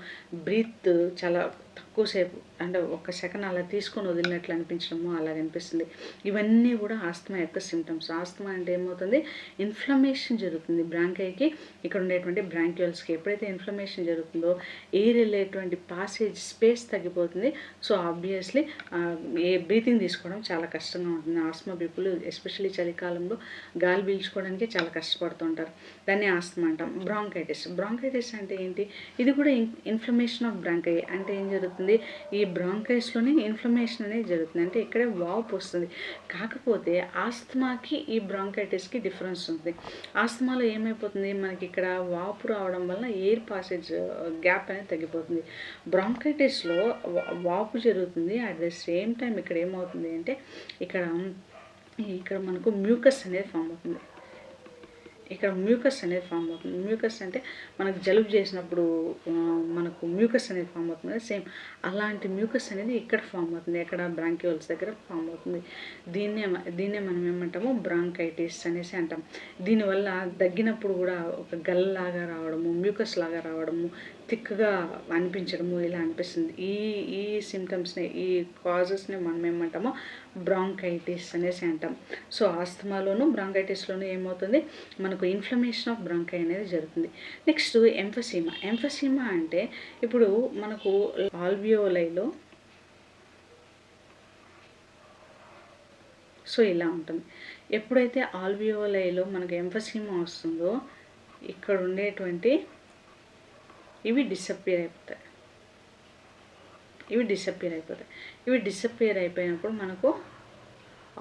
బ్రీత్ చాలా తక్కువసేపు అంటే 1 సెకండ్ అలా తీసుకొని వదిలినట్లు అనిపించడము అలా అనిపిస్తుంది. ఇవన్నీ కూడా ఆస్తమా యొక్క సిమ్టమ్స్. ఆస్తమా అంటే ఏమవుతుంది, ఇన్ఫ్లమేషన్ జరుగుతుంది బ్రాంకైకి, ఇక్కడ ఉండేటువంటి బ్రాంక్యూల్స్కి. ఎప్పుడైతే ఇన్ఫ్లమేషన్ జరుగుతుందో ఎయిర్ వెళ్ళేటువంటి పాసేజ్ స్పేస్ తగ్గిపోతుంది. సో ఆబ్వియస్లీ బ్రీతింగ్ తీసుకోవడం చాలా కష్టంగా ఉంటుంది. ఆస్తమా పీపుల్ ఎస్పెషల్లీ చలికాలంలో గాలి పీల్చుకోవడానికి చాలా కష్టపడుతుంటారు. దాన్ని ఆస్తమా అంటాం. బ్రాంకైటిస్ అంటే ఏంటి, ఇది కూడా ఇన్ఫ్లమేషన్ ఆఫ్ బ్రాంకై. అంటే ఏం జరుగుతుంది, ఈ బ్రాంకైస్లోనే ఇన్ఫ్లమేషన్ అనేది జరుగుతుంది. అంటే ఇక్కడే వాపు వస్తుంది. కాకపోతే ఆస్తమాకి ఈ బ్రాంకైటిస్కి డిఫరెన్స్ ఉంది. ఆస్తమాలో ఏమైపోతుంది, మనకి ఇక్కడ వాపు రావడం వల్ల ఎయిర్ పాసేజ్ గ్యాప్ అనేది తగ్గిపోతుంది. బ్రాంకైటిస్లో వాపు జరుగుతుంది. అట్ ద సేమ్ టైం ఇక్కడ ఏమవుతుంది అంటే ఇక్కడ మనకు మ్యూకస్ అనేది ఫామ్ అవుతుంది. ఇక్కడ మ్యూకస్ అనేది ఫామ్ అవుతుంది. మ్యూకస్ అంటే మనకు జలుబు చేసినప్పుడు మనకు మ్యూకస్ అనేది ఫామ్ అవుతుంది కదా, సేమ్ అలాంటి మ్యూకస్ అనేది ఇక్కడ ఫామ్ అవుతుంది. ఎక్కడ బ్రాంక్యూల్స్ దగ్గర ఫామ్ అవుతుంది. దీన్నే మనం ఏమంటాము బ్రాంకైటిస్ అనేసి అంటాం. దీనివల్ల దగ్గినప్పుడు కూడా ఒక గల్లాగా రావడము, మ్యూకస్ లాగా రావడము, థిక్గా అనిపించడము ఇలా అనిపిస్తుంది. ఈ సిమ్టమ్స్ని, ఈ కాజెస్ని మనం ఏమంటామో బ్రాంకైటిస్ అనేసి అంటాం. సో ఆస్తమాలోను బ్రాంకైటిస్లోను ఏమవుతుంది, మనకు ఇన్ఫ్లమేషన్ ఆఫ్ బ్రాంకై అనేది జరుగుతుంది. నెక్స్ట్ ఎంఫసీమా. ఎంఫసీమా అంటే ఇప్పుడు మనకు ఆల్వియోలైలో సో ఇలా ఉంటుంది. ఎప్పుడైతే ఆల్వియోలైలో మనకు ఎంఫసీమా వస్తుందో ఇక్కడ ఉండేటువంటి ఇవి డిసప్పియర్ అయిపోతాయి. ఇవి డిసప్పియర్ అయిపోయినప్పుడు మనకు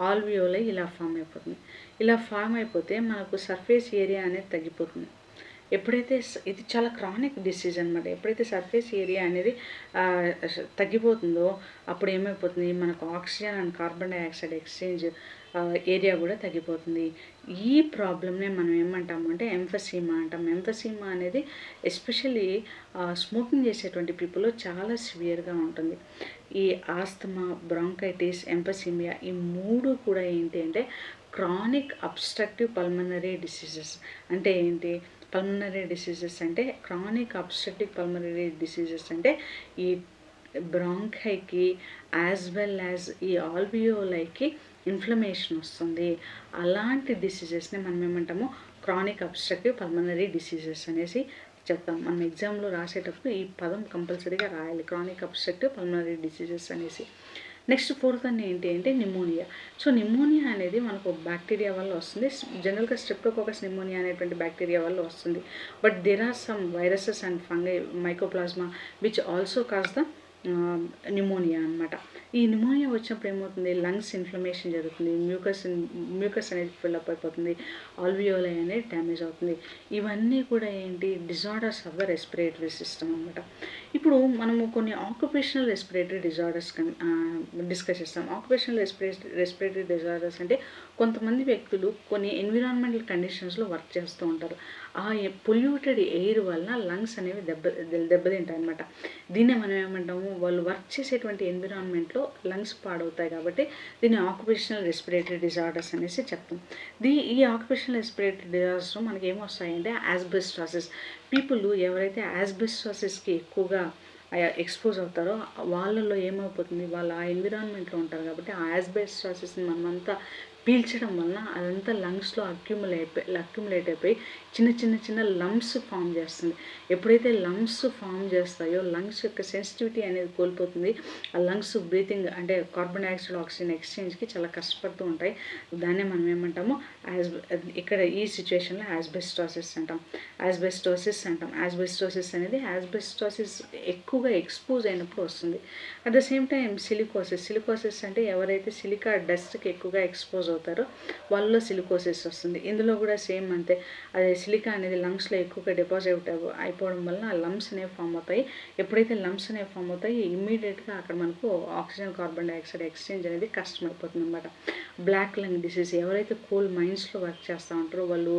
ఆల్వియోలై ఇలా ఫామ్ అయిపోతుంది. ఇలా ఫామ్ అయిపోతే మనకు సర్ఫేస్ ఏరియా అనేది తగ్గిపోతుంది. ఎప్పుడైతే ఇది చాలా క్రానిక్ డిసీజ్ అనమాట. ఎప్పుడైతే సర్ఫేస్ ఏరియా అనేది తగ్గిపోతుందో అప్పుడు ఏమైపోతుంది, మనకు oxygen and carbon dioxide exchange area కూడా తగ్గిపోతుంది. ఈ ప్రాబ్లమ్నే మనం ఏమంటాము అంటే ఎంఫసీమా అంటాం. ఎంఫసీమా అనేది ఎస్పెషల్లీ స్మోకింగ్ చేసేటువంటి పీపుల్లో చాలా సివియర్గా ఉంటుంది. ఈ ఆస్తమా, బ్రాంకైటిస్, ఎంఫసీమియా ఈ మూడు కూడా ఏంటి అంటే క్రానిక్ అబ్స్ట్రక్టివ్ పల్మనరీ డిసీజెస్. అంటే ఏంటి, పల్మనరీ డిసీజెస్ అంటే క్రానిక్ అబ్స్ట్రక్టివ్ పల్మనరీ డిసీజెస్ అంటే ఈ బ్రాంకైకి యాజ్ వెల్ యాజ్ ఈ ఆల్వియోలైకి ఇన్ఫ్లమేషన్ వస్తుంది. అలాంటి డిసీజెస్ని మనం ఏమంటాము క్రానిక్ అబ్స్ట్రక్టివ్ పల్మనరీ డిసీజెస్ అనేసి చెప్తాం. మనం ఎగ్జామ్లో రాసేటప్పుడు ఈ పదం కంపల్సరీగా రాయాలి, క్రానిక్ అబ్స్ట్రక్టివ్ పల్మనరీ డిసీజెస్ అనేసి. నెక్స్ట్ ఫోర్త్ అని ఏంటి అంటే నిమోనియా. సో నిమోనియా అనేది మనకు బ్యాక్టీరియా వల్ల వస్తుంది. జనరల్గా స్ట్రెప్టోకోకస్ నిమోనియా అనేటువంటి బ్యాక్టీరియా వల్ల వస్తుంది. But there are some viruses and fungi, mycoplasma which also cause the pneumonia అనమాట. ఈ నిమోనియా వచ్చినప్పుడు ఏమవుతుంది, లంగ్స్ ఇన్ఫ్లమేషన్ జరుగుతుంది, మ్యూకస్ అనేది ఫిల్అప్ అయిపోతుంది, ఆల్వియోలై అనేది డ్యామేజ్ అవుతుంది. ఇవన్నీ కూడా ఏంటి, disorders of the respiratory system అనమాట. ఇప్పుడు మనము కొన్ని ఆక్యుపేషనల్ రెస్పిరేటరీ డిజార్డర్స్ డిస్కస్ చేస్తాం. ఆక్యుపేషనల్ రెస్పిరేటరీ డిజార్డర్స్ అంటే కొంతమంది వ్యక్తులు కొన్ని ఎన్విరాన్మెంటల్ కండిషన్స్లో వర్క్ చేస్తూ ఉంటారు. ఆ పొల్యూటెడ్ ఎయిర్ వల్ల లంగ్స్ అనేవి దెబ్బతింటాయి అనమాట. దీన్నే మనం ఏమంటాము, వాళ్ళు వర్క్ చేసేటువంటి ఎన్విరాన్మెంట్లో లంగ్స్ పాడవుతాయి కాబట్టి దీన్ని ఆక్యుపేషనల్ రెస్పిరేటరీ డిజార్డర్స్ అనేసి చెప్తాం. ఈ ఆక్యుపేషనల్ రెస్పిరేటరీ డిజార్డర్స్లో మనకి ఏమొస్తాయంటే యాస్బెస్టాసిస్. పీపుల్ ఎవరైతే యాస్బెస్టాసిస్కి ఎక్కువగా ఎక్స్పోజ్ అవుతారో వాళ్ళల్లో ఏమైపోతుంది, వాళ్ళు ఆ ఎన్విరాన్మెంట్లో ఉంటారు కాబట్టి ఆ యాస్బెస్టాసిస్ని మనమంతా పీల్చడం వలన అదంతా లంగ్స్లో అక్యుములేట్ అయిపోయి చిన్న లంప్స్ ఫామ్ చేస్తుంది. ఎప్పుడైతే లంప్స్ ఫామ్ చేస్తాయో లంగ్స్ యొక్క సెన్సిటివిటీ అనేది కోల్పోతుంది. ఆ లంగ్స్ బ్రీతింగ్ అంటే కార్బన్ డైఆక్సైడ్ ఆక్సిజన్ ఎక్స్చేంజ్కి చాలా కష్టపడుతూ ఉంటాయి. దాన్నే మనం ఏమంటాము ఇక్కడ ఈ సిచ్యువేషన్లో యాస్బెస్టాసిస్ అంటాం. యాస్బెస్టోసిస్ అనేది యాస్బెస్టాసిస్ ఎక్కువగా ఎక్స్పోజ్ అయినప్పుడు వస్తుంది. At the same time silicosis అంటే ఎవరైతే సిలికా డస్ట్కి ఎక్కువగా ఎక్స్పోజ్ అవుతారో వాళ్ళలో సిలికోసిస్ వస్తుంది. ఇందులో కూడా సేమ్ అంతే, అదే సిలికా అనేది లంగ్స్లో ఎక్కువగా డిపాజిట్ అయిపోవడం వలన ఆ లంప్స్ అనేవి ఫామ్ అవుతాయి. ఎప్పుడైతే లంప్స్ అనేవి ఫామ్ అవుతాయి ఇమ్మీడియట్గా అక్కడ మనకు ఆక్సిజన్ కార్బన్ డైఆక్సైడ్ ఎక్స్చేంజ్ అనేది కష్టమైపోతుంది అనమాట. బ్లాక్ లంగ్ డిసీజ్, ఎవరైతే కోల్ మైన్స్లో వర్క్ చేస్తూ ఉంటారో వాళ్ళు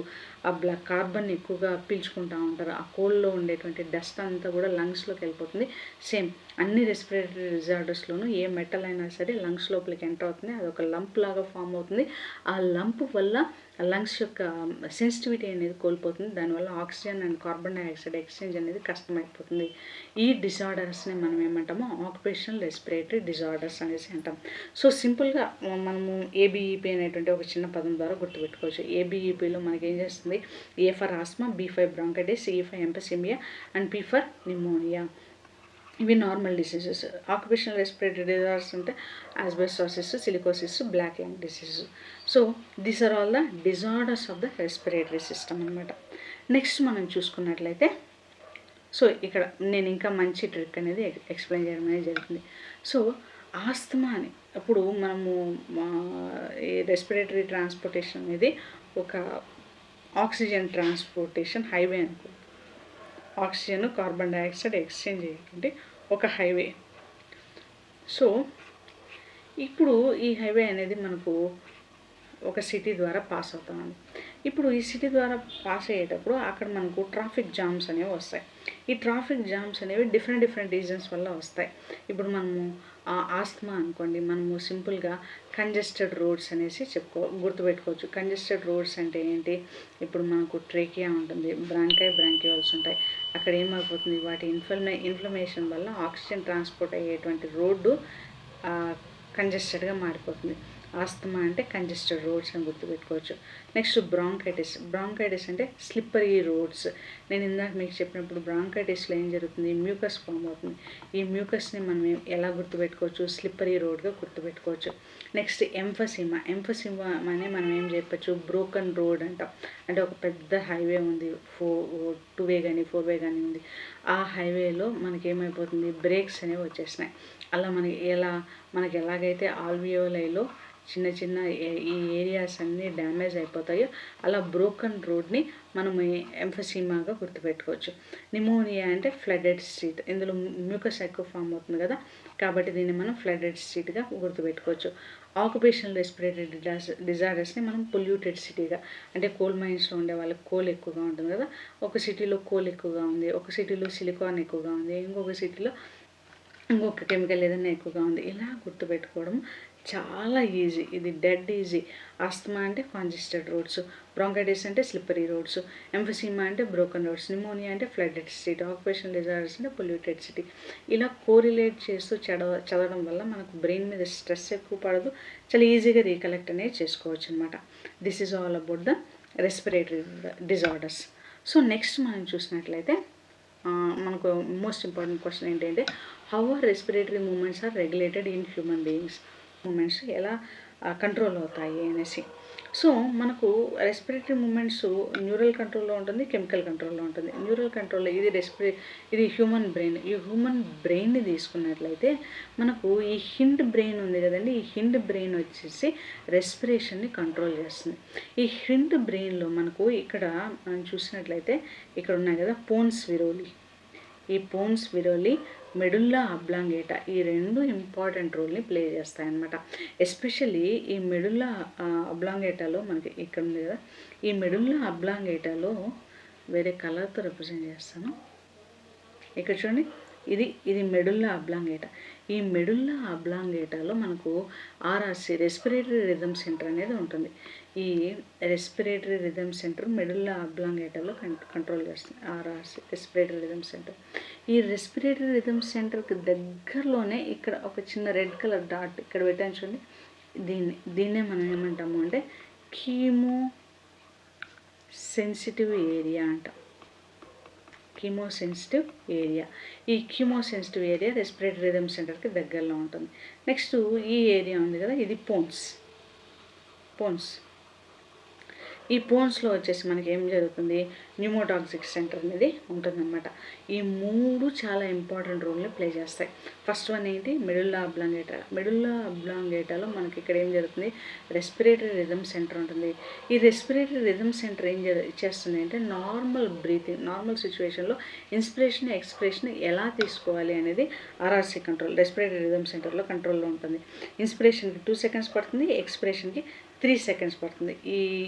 ఆ కార్బన్ ఎక్కువగా పీల్చుకుంటూ ఉంటారు. ఆ కోల్లో ఉండేటువంటి డస్ట్ అంతా కూడా లంగ్స్లోకి వెళ్ళిపోతుంది. సేమ్ అన్ని రెస్పిరేటరీ డిజార్డర్స్లోనూ ఏ మెటల్ అయినా సరే లంగ్స్ లోపలికి ఎంటర్ అవుతుంది, అది ఒక లంప్ లాగా ఫామ్ అవుతుంది. ఆ లంప్ వల్ల లంగ్స్ యొక్క సెన్సిటివిటీ అనేది కోల్పోతుంది. దానివల్ల oxygen and carbon dioxide exchange అనేది కష్టమైపోతుంది. ఈ డిజార్డర్స్ని మనం ఏమంటామో ఆక్యుపేషనల్ రెస్పిరేటరీ డిజార్డర్స్ అనేసి అంటాం. సో సింపుల్గా మనము ఏబిఈపి అనేటువంటి ఒక చిన్న పదం ద్వారా గుర్తుపెట్టుకోవచ్చు. ఏబిఈపిలో మనకి ఏం చేస్తుంది, A for asthma, B for bronchitis, C for emphysema and P for pneumonia. ఇవి normal diseases. Occupational respiratory disorders అంటే asbestosis, silicosis, black lung disease. So these are all the disorders of the respiratory system అనమాట. Next మనం చూసుకున్నట్లయితే so ఇక్కడ నేను ఇంకా మంచి trick అనేది ఎక్స్ప్లెయిన్ చేయడం అనేది జరుగుతుంది. సో ఆస్తమా అని అప్పుడు మనము ఈ రెస్పిరేటరీ ట్రాన్స్పోర్టేషన్ అనేది ఒక ఆక్సిజన్ ట్రాన్స్పోర్టేషన్ హైవే అనుకో, ఆక్సిజన్ కార్బన్ డైఆక్సైడ్ ఎక్స్చేంజ్ అయ్యేటువంటి ఒక హైవే. సో ఇప్పుడు ఈ హైవే అనేది మనకు ఒక సిటీ ద్వారా పాస్ అవుతాం. ఇప్పుడు ఈ సిటీ ద్వారా పాస్ అయ్యేటప్పుడు అక్కడ మనకు ట్రాఫిక్ జామ్స్ అనేవి వస్తాయి. ఈ ట్రాఫిక్ జామ్స్ అనేవి డిఫరెంట్ రీజన్స్ వల్ల వస్తాయి. ఇప్పుడు మనము ఆస్తమా అనుకోండి, మనము సింపుల్గా కంజెస్టెడ్ రోడ్స్ అనేసి గుర్తుపెట్టుకోవచ్చు. కంజెస్టెడ్ రోడ్స్ అంటే ఏంటి? ఇప్పుడు మనకు ట్రేకియా ఉంటుంది, బ్రాంక్యోల్స్ ఉంటాయి. అక్కడ ఏమైపోతుంది, వాటి ఇన్ఫ్లమేషన్ వల్ల ఆక్సిజన్ ట్రాన్స్పోర్ట్ అయ్యేటువంటి రోడ్డు కంజెస్టెడ్గా మారిపోతుంది. ఆస్తమా అంటే కంజెస్టెడ్ రోడ్స్ అని గుర్తుపెట్టుకోవచ్చు. నెక్స్ట్ బ్రాంకైటిస్ అంటే స్లిప్పరీ రోడ్స్. నేను ఇందాక మీకు చెప్పినప్పుడు బ్రాంకైటిస్లో ఏం జరుగుతుంది, మ్యూకస్ ఫామ్ అవుతుంది. ఈ మ్యూకస్ని మనం ఎలా గుర్తుపెట్టుకోవచ్చు, స్లిప్పరీ రోడ్గా గుర్తుపెట్టుకోవచ్చు. నెక్స్ట్ ఎంఫసిమా అని మనం ఏం చెప్పచ్చు, బ్రోకన్ రోడ్ అంటాం. అంటే ఒక పెద్ద హైవే ఉంది, 2 వే కానీ 4 వే కానీ ఉంది. ఆ హైవేలో మనకి ఏమైపోతుంది, బ్రేక్స్ అనేవి వచ్చేసినాయి. అలా మనకి ఎలాగైతే ఆల్వియోలైలో చిన్న ఈ ఏరియాస్ అన్నీ డ్యామేజ్ అయిపోతాయో అలా బ్రోకన్ రోడ్ని మనం ఎంఫసిమాగా గుర్తుపెట్టుకోవచ్చు. నిమోనియా అంటే ఫ్లడెడ్ స్ట్రీట్. ఇందులో మ్యూకస్ ఎక్కువ ఫామ్ అవుతుంది కదా, కాబట్టి దీన్ని మనం ఫ్లడెడ్ స్ట్రీట్గా గుర్తుపెట్టుకోవచ్చు. ఆక్యుపేషనల్ రెస్పిరేటరీ డిజార్డర్స్ని మనం పొల్యూటెడ్ సిటీగా, అంటే కోల్ మైన్స్లో ఉండే వాళ్ళకి కోల్ ఎక్కువగా ఉంటుంది కదా, ఒక సిటీలో కోల్ ఎక్కువగా ఉంది, ఒక సిటీలో సిలికాన్ ఎక్కువగా ఉంది, ఇంకొక సిటీలో ఇంకొక కెమికల్ ఏదైనా ఎక్కువగా ఉంది. ఇలా గుర్తుపెట్టుకోవడం చాలా ఈజీ. ఇది డెడ్ ఈజీ. ఆస్తమా అంటే కాంజెస్టెడ్ రోడ్స్, బ్రాంకైటిస్ అంటే స్లిప్పరీ రోడ్స్, ఎంఫసిమా అంటే బ్రోకన్ రోడ్స్, నిమోనియా అంటే ఫ్లడెడ్ సిటీ, ఆక్యుపేషనల్ డిజార్డర్స్ అంటే పొల్యూటెడ్ సిటీ. ఇలా కోరిలేట్ చేస్తూ చదవడం వల్ల మనకు బ్రెయిన్ మీద స్ట్రెస్ ఎక్కువ పడదు, చాలా ఈజీగా రీకలెక్ట్ అనేది చేసుకోవచ్చు అనమాట. This is all about the respiratory disorders. So next మనం చూసినట్లయితే మనకు మోస్ట్ ఇంపార్టెంట్ క్వశ్చన్ ఏంటంటే, how are respiratory movements are regulated in human beings. Movements ఎలా కంట్రోల్ అవుతాయి అనేసి. సో మనకు రెస్పిరేటరీ మూమెంట్స్ న్యూరల్ కంట్రోల్లో ఉంటుంది, కెమికల్ కంట్రోల్లో ఉంటుంది. న్యూరల్ కంట్రోల్లో ఇది హ్యూమన్ బ్రెయిన్. ఈ హ్యూమన్ బ్రెయిన్ని తీసుకున్నట్లయితే మనకు ఈ హిండ్ బ్రెయిన్ ఉంది కదండి, ఈ హిండ్ బ్రెయిన్ వచ్చేసి రెస్పిరేషన్ని కంట్రోల్ చేస్తుంది. ఈ హిండ్ బ్రెయిన్లో మనకు ఇక్కడ మనం చూసినట్లయితే ఇక్కడ ఉన్నాయి కదా పోన్స్ విరోలి. ఈ పోన్స్ విరోలి, మెడుల్లా అబ్లాంగేటా, ఈ రెండు ఇంపార్టెంట్ రోల్ని ప్లే చేస్తాయన్నమాట. ఎస్పెషల్లీ ఈ మెడుల్లా అబ్లాంగేటాలో మనకి ఇక్కడ ఉంది కదా, ఈ మెడుల్లా అబ్లాంగేటాలో వేరే కలర్తో రిప్రజెంట్ చేస్తాను. ఇక్కడ చూడండి, ఇది మెడుల్లా అబ్లాంగేటా. ఈ మెడుల్లా అబ్లాంగేటాలో మనకు ఆర్ఆర్సి రెస్పిరేటరీ రిథమ్ సెంటర్ అనేది ఉంటుంది. ఈ రెస్పిరేటరీ రిథమ్ సెంటర్ మెడుల్లా అబ్లాంగేటాలో కంట్రోల్ చేస్తుంది. RRC respiratory rhythm centre. ఈ రెస్పిరేటరీ రిథమ్ సెంటర్కి దగ్గరలోనే ఇక్కడ ఒక చిన్న రెడ్ కలర్ డాట్ ఇక్కడ పెట్టాను చూడండి, దీన్నే మనం ఏమంటాము అంటే కీమో సెన్సిటివ్ ఏరియా అంటాం. Chemosensitive area. ఈ కీమోసెన్సిటివ్ ఏరియా రెస్పిరేటరీ రిథమ్ సెంటర్కి దగ్గరలో ఉంటుంది. నెక్స్ట్ ఈ ఏరియా ఉంది కదా, ఇది పోన్స్. ఈ పోన్స్లో వచ్చేసి మనకి ఏం జరుగుతుంది, న్యూమోటాక్సిక్ సెంటర్ అనేది ఉంటుందన్నమాట. ఈ మూడు చాలా ఇంపార్టెంట్ రోల్ని ప్లే చేస్తాయి. ఫస్ట్ వన్ ఏంటి, మెడుల్లా అబ్లాంగేటా. మెడుల్లా అబ్లాంగేటాలో మనకి ఇక్కడ ఏం జరుగుతుంది, రెస్పిరేటరీ రిథమ్ సెంటర్ ఉంటుంది. ఈ రెస్పిరేటరీ రిథమ్ సెంటర్ ఏం చేస్తుంది అంటే నార్మల్ బ్రీతింగ్, నార్మల్ సిచ్యువేషన్లో ఇన్స్పిరేషన్ ఎక్స్పిరేషన్ ఎలా తీసుకోవాలి అనేది ఆర్ఆర్సి కంట్రోల్, రెస్పిరేటరీ రిథమ్ సెంటర్లో కంట్రోల్లో ఉంటుంది. ఇన్స్పిరేషన్కి 2 సెకండ్స్ పడుతుంది, ఎక్స్పిరేషన్కి 3 సెకండ్స్ పడుతుంది.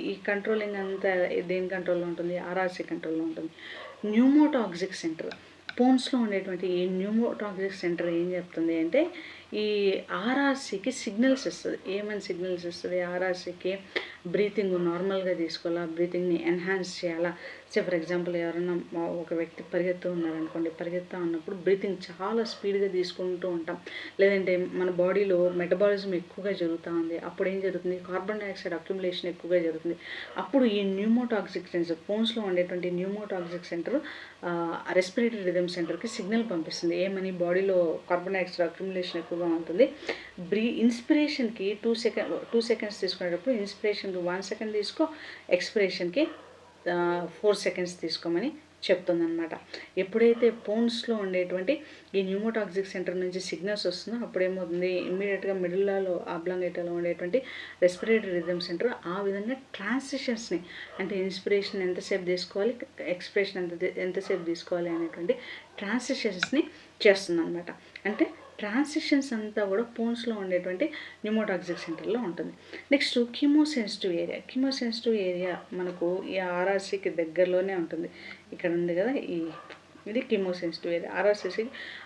ఈ కంట్రోలింగ్ అంతా దేని కంట్రోల్లో ఉంటుంది, ఆర్ఆర్సి కంట్రోల్లో ఉంటుంది. న్యూమోటాక్సిక్ సెంటర్, పోన్స్లో ఉండేటువంటి ఈ న్యూమోటాక్సిక్ సెంటర్ ఏం చెప్తుంది అంటే ఈ ఆర్ఆర్సికి సిగ్నల్స్ ఇస్తుంది. ఏమని సిగ్నల్స్ ఇస్తుంది, ఆర్ఆర్సికి బ్రీతింగ్ నార్మల్గా తీసుకోవాలా, బ్రీతింగ్ని ఎన్హాన్స్ చేయాలా. ఫర్ ఎగ్జాంపుల్ ఎవరైనా ఒక వ్యక్తి పరిగెత్తు ఉన్నారనుకోండి, పరిగెత్తా ఉన్నప్పుడు బ్రీతింగ్ చాలా స్పీడ్గా తీసుకుంటూ ఉంటాం, లేదంటే మన బాడీలో మెటబాలిజం ఎక్కువగా జరుగుతూ ఉంది, అప్పుడు ఏం జరుగుతుంది, కార్బన్ డైఆక్సైడ్ అక్యుములేషన్ ఎక్కువగా జరుగుతుంది. అప్పుడు ఈ న్యూమోటాక్సిక్ సెంటర్, పోన్స్లో ఉండేటువంటి న్యూమోటాక్సిక్ సెంటర్ రెస్పిరేటరీ రిథమ్ సెంటర్కి సిగ్నల్ పంపిస్తుంది. ఏమని, బాడీలో కార్బన్ డైఆక్సైడ్ అక్యుములేషన్ ఎక్కువగా ఉంటుంది. ఇన్స్పిరేషన్కి 2 సెకండ్స్ తీసుకునేటప్పుడు ఇన్స్పిరేషన్కి 1 సెకండ్ తీసుకో, ఎక్స్పిరేషన్కి 4 సెకండ్స్ తీసుకోమని చెప్తుందన్నమాట. ఎప్పుడైతే పోన్స్లో ఉండేటువంటి ఈ న్యూమోటాక్సిక్ సెంటర్ నుంచి సిగ్నల్స్ వస్తుందో అప్పుడు ఏమవుతుంది, ఇమ్మీడియట్గా మిడిల్లాలో అబ్లాంగేటాలో ఉండేటువంటి రెస్పిరేటరీ రిథమ్ సెంటర్ ఆ విధంగా ట్రాన్సిషన్స్ని, అంటే ఇన్స్పిరేషన్ ఎంతసేపు తీసుకోవాలి, ఎక్స్పిరేషన్ ఎంతసేపు తీసుకోవాలి అనేటువంటి ట్రాన్సిషన్స్ని చేస్తుందన్నమాట. అంటే ట్రాన్సిషన్స్ అంతా కూడా పోన్స్లో ఉండేటువంటి న్యూమోటాక్సిక్ సెంటర్లో ఉంటుంది. Next chemosensitive area. Chemosensitive area మనకు ఈ ఆర్ఆర్సీకి దగ్గరలోనే ఉంటుంది. ఇక్కడ ఉంది కదా, ఇది కీమోసెన్సిటివ్ ఏరియా.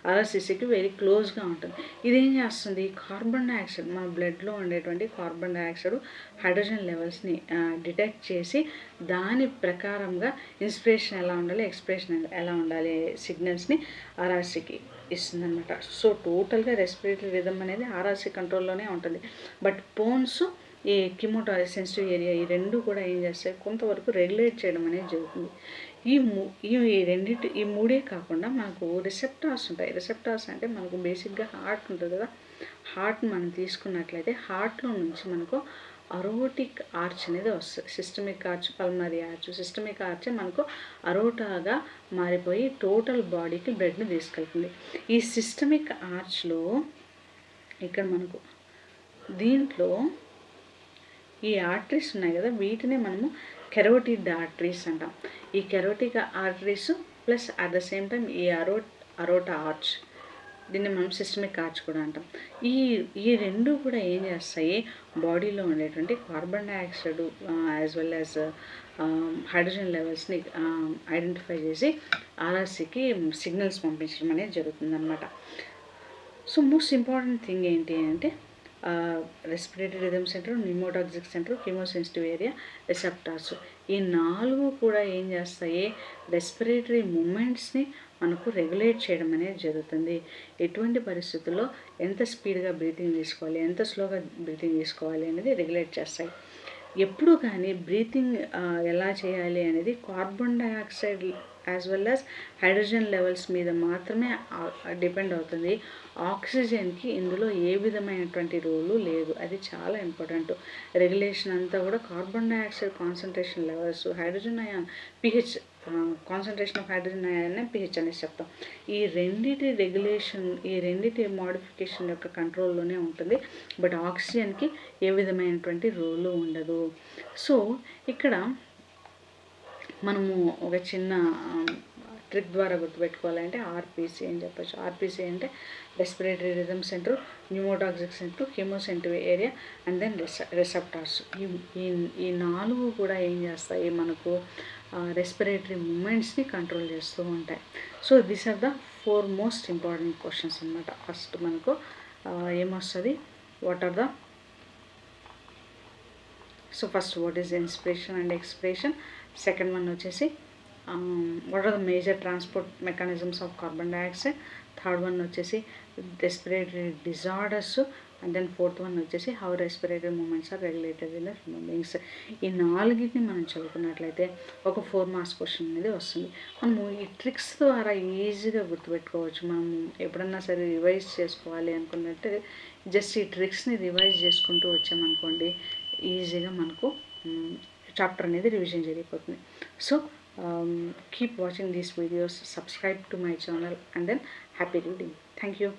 ఆర్ఆర్సీసీకి వెరీ క్లోజ్గా ఉంటుంది. ఇదేం చేస్తుంది, కార్బన్ డైఆక్సైడ్, మన బ్లడ్లో ఉండేటువంటి కార్బన్ డైఆక్సైడ్ హైడ్రోజన్ లెవెల్స్ని డిటెక్ట్ చేసి దాని ప్రకారంగా ఇన్స్పిరేషన్ ఎలా ఉండాలి, ఎక్స్ప్రెషన్ ఎలా ఉండాలి సిగ్నల్స్ని ఆర్ఆర్సీకి ఇస్తుందన్నమాట. సో టోటల్గా రెస్పిరేటరీ రిథమ్ అనేది ఆర్ఆర్సీ కంట్రోల్లోనే ఉంటుంది. బట్ పోన్స్, ఈ సెన్సిటివ్ ఏరియా, ఈ రెండు కూడా ఏం చేస్తాయి, కొంతవరకు రెగ్యులేట్ చేయడం అనేది జరుగుతుంది. ఈ మూడే కాకుండా మనకు రిసెప్టార్స్ ఉంటాయి. రిసెప్టార్స్ అంటే మనకు బేసిక్గా హార్ట్ ఉంటుంది కదా, హార్ట్ మనం తీసుకున్నట్లయితే హార్ట్లో నుంచి మనకు అరోటిక్ ఆర్చ్ అనేది వస్తుంది. Systemic arch, pulmonary arch. Systemic arch మనకు అరోటాగా మారిపోయి టోటల్ బాడీకి బ్లడ్ని తీసుకెళ్తుంది. ఈ సిస్టమిక్ ఆర్చ్లో ఇక్కడ మనకు దీంట్లో ఈ ఆర్టరీస్ ఉన్నాయి కదా, వీటిని మనము కెరోటిడ్ ఆర్టరీస్ అంటాం. ఈ carotid arteries plus at the same time ఈ అరోటా ఆర్చ్, దీన్ని మనం సిస్టమిక్ ఆర్చ్ కూడా అంటాం. ఈ రెండు కూడా ఏం చేస్తాయి, బాడీలో ఉండేటువంటి carbon dioxide as well as hydrogen లెవెల్స్ని ఐడెంటిఫై చేసి ఆర్ఆర్సీకి సిగ్నల్స్ పంపించడం అనేది జరుగుతుందన్నమాట. సో మోస్ట్ ఇంపార్టెంట్ థింగ్ ఏంటి అంటే respiratory rhythm centre, pneumotaxic centre, chemosensitive area, receptors. ఈ 4 కూడా ఏం చేస్తాయి, రెస్పిరేటరీ మూమెంట్స్ని మనకు రెగ్యులేట్ చేయడం అనేది జరుగుతుంది. ఎటువంటి పరిస్థితుల్లో ఎంత స్పీడ్గా బ్రీతింగ్ తీసుకోవాలి, ఎంత స్లోగా బ్రీతింగ్ తీసుకోవాలి అనేది రెగ్యులేట్ చేస్తాయి. ఎప్పుడు కానీ బ్రీతింగ్ ఎలా చేయాలి అనేది carbon dioxide as well as hydrogen levels మీద మాత్రమే డిపెండ్ అవుతుంది. ఆక్సిజన్కి ఇందులో ఏ విధమైనటువంటి రోలు లేదు. అది చాలా ఇంపార్టెంట్. రెగ్యులేషన్ అంతా కూడా carbon dioxide concentration levels, hydrogen ion pH, concentration of hydrogen ion pH అనేసి చెప్తాం. ఈ రెండిటి రెగ్యులేషన్, ఈ రెండిటి మోడిఫికేషన్ యొక్క కంట్రోల్లోనే ఉంటుంది. బట్ ఆక్సిజన్కి ఏ విధమైనటువంటి రోలు ఉండదు. సో ఇక్కడ మనము ఒక చిన్న ట్రిక్ ద్వారా గుర్తుపెట్టుకోవాలంటే ఆర్పిసి అని చెప్పచ్చు. ఆర్పిసి అంటే respiratory rhythm centre, pneumotaxic centre, chemosensitive area and then receptors. ఈ 4 కూడా ఏం చేస్తాయి, మనకు రెస్పిరేటరీ మూమెంట్స్ని కంట్రోల్ చేస్తూ ఉంటాయి. So these are the 4 most important questions అనమాట. ఫస్ట్ మనకు ఏమొస్తుంది, what are the what is inspiration and expiration. Second one వచ్చేసి what are the major transport mechanisms of carbon dioxide. Third one వచ్చేసి respiratory disorders. And then fourth one వచ్చేసి how respiratory movements are regulated in the human beings. ఈ 4ని మనం చదువుకున్నట్లయితే ఒక 4 marks question అనేది వస్తుంది. మనము ఈ ట్రిక్స్ ద్వారా ఈజీగా గుర్తుపెట్టుకోవచ్చు. మనం ఎప్పుడన్నా సరే రివైజ్ చేసుకోవాలి అనుకున్నట్టు జస్ట్ ఈ ట్రిక్స్ని రివైజ్ చేసుకుంటూ వచ్చామనుకోండి, ఈజీగా మనకు చాప్టర్ అనేది రివిజన్ జరిగిపోతుంది. So keep watching these videos, subscribe to my channel and then happy reading. Thank you.